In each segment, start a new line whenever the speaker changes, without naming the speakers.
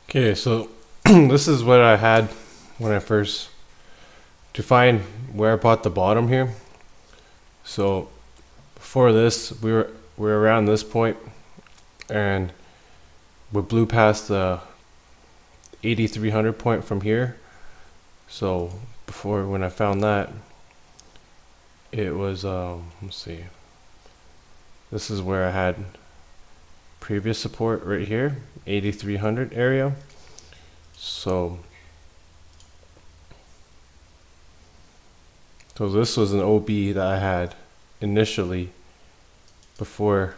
Okay, so this is what I had when I first to find where I bought the bottom here. So before this, we were around this point, and we blew past the 8300 point from here. So before when I found that, it was let's see. This is where I had previous support right here, 8300 area. So this was an OB that I had initially before,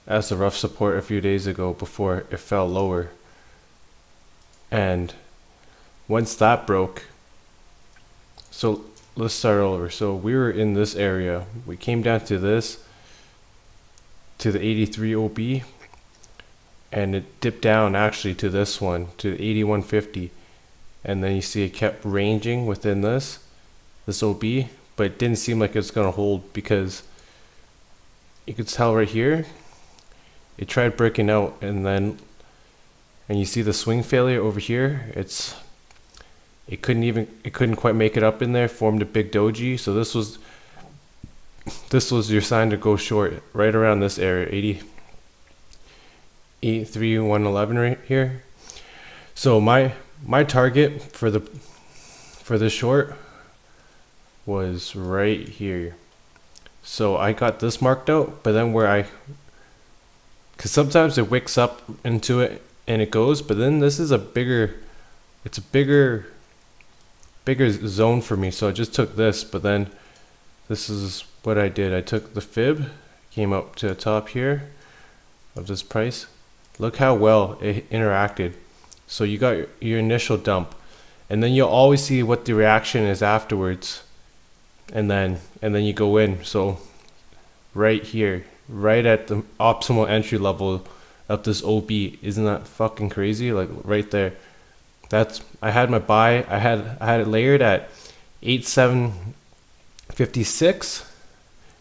as a rough support a few days ago before it fell lower. And once that broke, so let's start over. So we were in this area. We came down to this, to the 83 OB, and it dipped down actually to this one, to 8150. And then you see it kept ranging within this OB, but it didn't seem like it's gonna hold because you could tell right here, it tried breaking out, and you see the swing failure over here. It couldn't quite make it up in there, formed a big doji. So this was your sign to go short right around this area, 83,111 right here. So my target for this short was right here. So I got this marked out, but then because sometimes it wicks up into it and it goes, but then this is it's a bigger zone for me. So I just took this, but then this is what I did. I took the fib, came up to the top here of this price. Look how well it interacted. So you got your initial dump, and then you'll always see what the reaction is afterwards. And then you go in. So right here, right at the optimal entry level of this OB, isn't that fucking crazy? Like right there. I had my buy. I had it layered at 8756,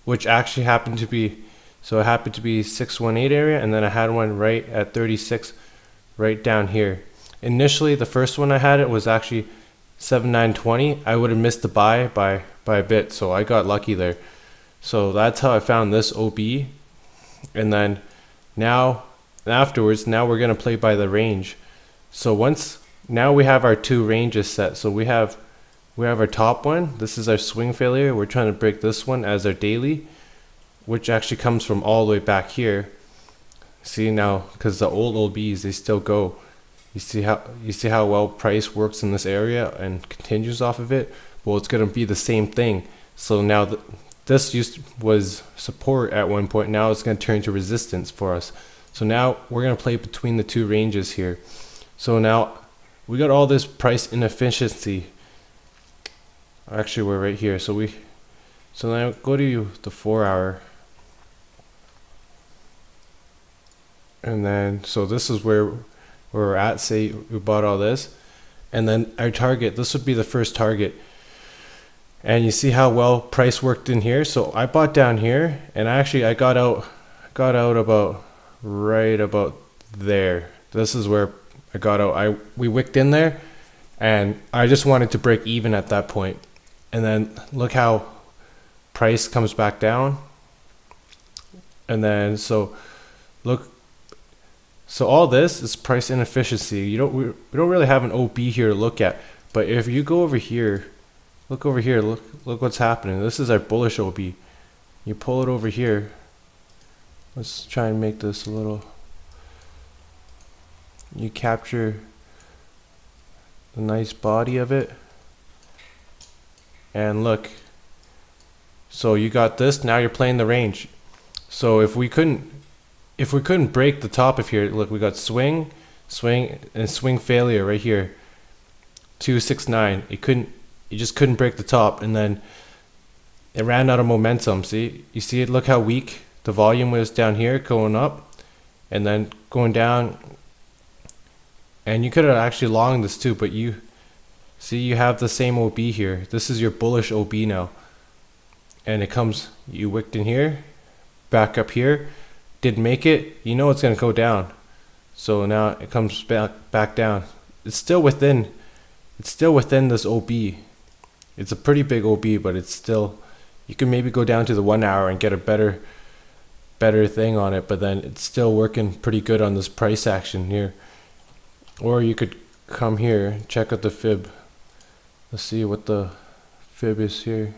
which actually happened to be, so it happened to be 618 area, and then I had one right at 36, right down here. Initially, the first one I had it was actually 7920. I would have missed the buy by a bit, so I got lucky there. So that's how I found this OB. And then afterwards, now we're gonna play by the range. So now we have our two ranges set. So we have our top one. This is our swing failure. We're trying to break this one as our daily, which actually comes from all the way back here. See now, because the old OBs, they still go. You see how well price works in this area and continues off of it. Well, it's gonna be the same thing. So now this was support at one point. Now it's gonna turn to resistance for us. So now we're gonna play between the two ranges here. So now we got all this price inefficiency. Actually, we're right here. So now go to the 4 hour. And then, so this is where we're at. Say we bought all this. And then our target, this would be the first target. And you see how well price worked in here. So I bought down here, and actually I got out about right about there. This is where I got out. We wicked in there, and I just wanted to break even at that point. And then look how price comes back down. And then so all this is price inefficiency. We don't really have an OB here to look at. But if you go over here, look over here, look what's happening. This is our bullish OB. You pull it over here. Let's try and make this a little. You capture the nice body of it. And look. So you got this, now you're playing the range. So if we couldn't break the top of here, look, we got swing, and swing failure right here. 269. You just couldn't break the top, and then it ran out of momentum. See, you see it, look how weak the volume was down here, going up and then going down. And you could have actually longed this too, but you have the same OB here. This is your bullish OB now. And you wicked in here, back up here, didn't make it. You know it's going to go down. So now it comes back down. It's still within this OB. It's a pretty big OB, but it's still, you can maybe go down to the 1 hour and get a better thing on it, but then it's still working pretty good on this price action here. Or you could come here, check out the fib. Let's see what the fib is here.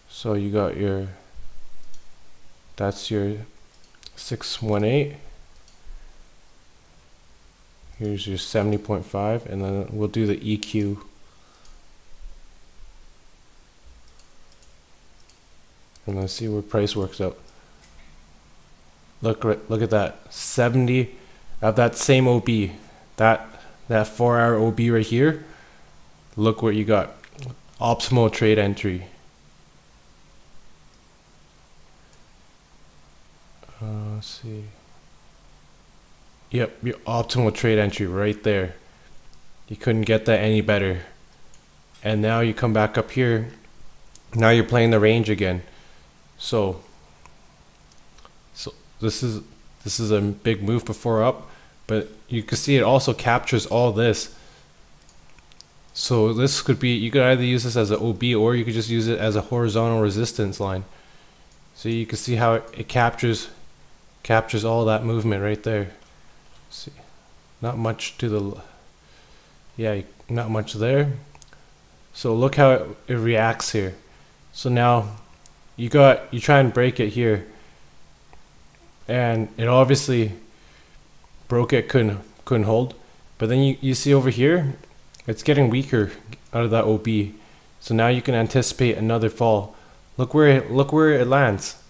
So you got that's your 618. Here's your 70.5, and then we'll do the EQ. And let's see where price works out. Look at that, 70 of that same OB, that 4 hour OB right here. Look what you got, optimal trade entry. Let's see. Yep, your optimal trade entry right there. You couldn't get that any better. And now you come back up here. Now you're playing the range again. So this is a big move before up, but you can see it also captures all this. So this could be, you could either use this as an OB, or you could just use it as a horizontal resistance line. So you can see how it captures all that movement right there. See, not much to the, yeah, not much there. So look how it reacts here. So now you try and break it here, and it obviously broke it, couldn't hold. But then you see over here, it's getting weaker out of that OB. So now you can anticipate another fall. Look where it lands.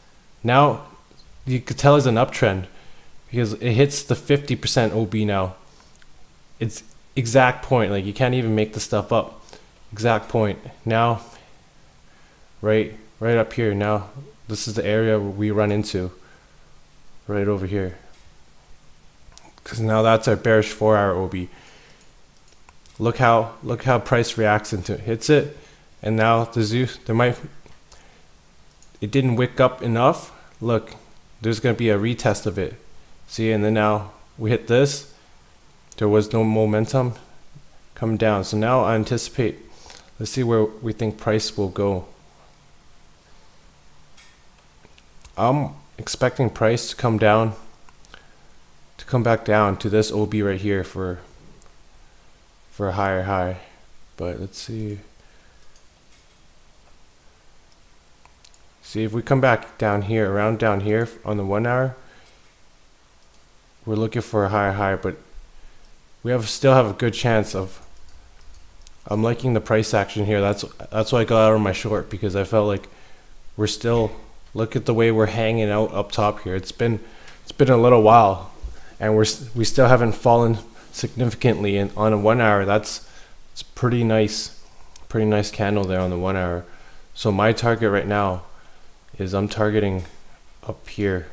Now you could tell it's an uptrend, because it hits the 50% OB now. It's exact point, like you can't even make the stuff up. Exact point. Now, right up here. Now this is the area we run into, right over here. Because now that's our bearish 4 hour OB. Look how price reacts into it. Hits it, and now it didn't wick up enough. Look, there's gonna be a retest of it. See, and then now we hit this. There was no momentum, come down. So now I anticipate, let's see where we think price will go. I'm expecting price to come back down to this OB right here for a higher high. But let's see. See if we come back down here, around down here on the 1 hour. We're looking for a higher high, but we still have a good chance of. I'm liking the price action here. That's why I got out of my short, because I felt like we're still. Look at the way we're hanging out up top here. It's been a little while, and we still haven't fallen significantly. And on a 1 hour, it's pretty nice candle there on the 1 hour. So my target right now is I'm targeting up here.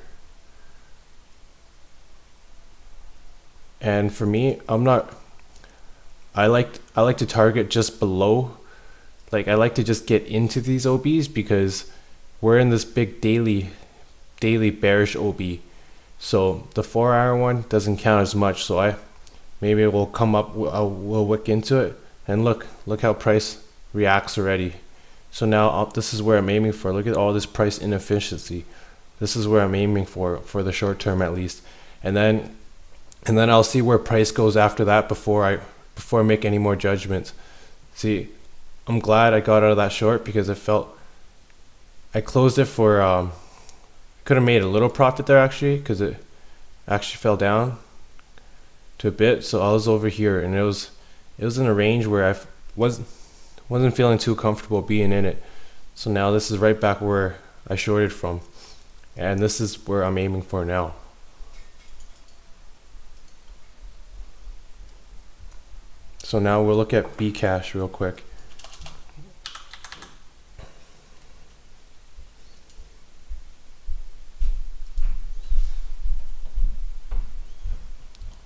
And for me, I like to target just below. Like I like to just get into these OBs, because we're in this big daily bearish OB. So the 4 hour one doesn't count as much. So maybe it will come up, we'll wick into it, and look how price reacts already. So now this is where I'm aiming for. Look at all this price inefficiency. This is where I'm aiming for the short term at least. And then I'll see where price goes after that before I make any more judgments. See, I'm glad I got out of that short, because I closed it for could have made a little profit there actually, because it actually fell down to a bit. So I was over here, and it was in a range where I wasn't feeling too comfortable being in it. So now this is right back where I shorted from, and this is where I'm aiming for now. So now we'll look at Bcash real quick.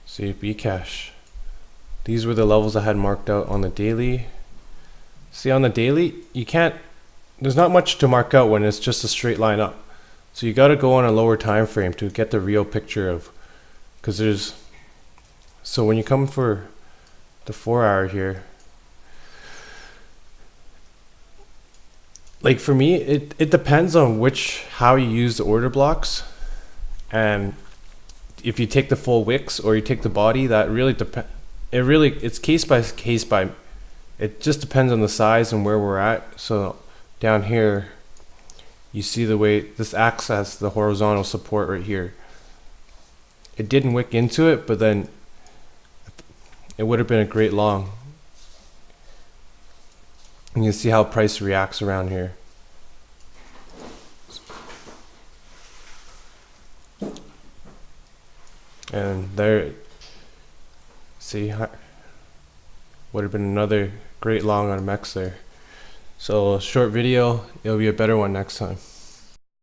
See, Bcash. These were the levels I had marked out on the daily. See, on the daily, there's not much to mark out when it's just a straight line up. So you got to go on a lower time frame to get the real picture of, because there's, so when you come for the 4 hour here, like for me, it depends on how you use the order blocks. And if you take the full wicks or you take the body, that really it's case by case by, it just depends on the size and where we're at. So down here, you see the way this acts as the horizontal support right here. It didn't wick into it, but then it would have been a great long. And you see how price reacts around here. And there, see, would have been another great long on MEX there. So short video, it'll be a better one next time.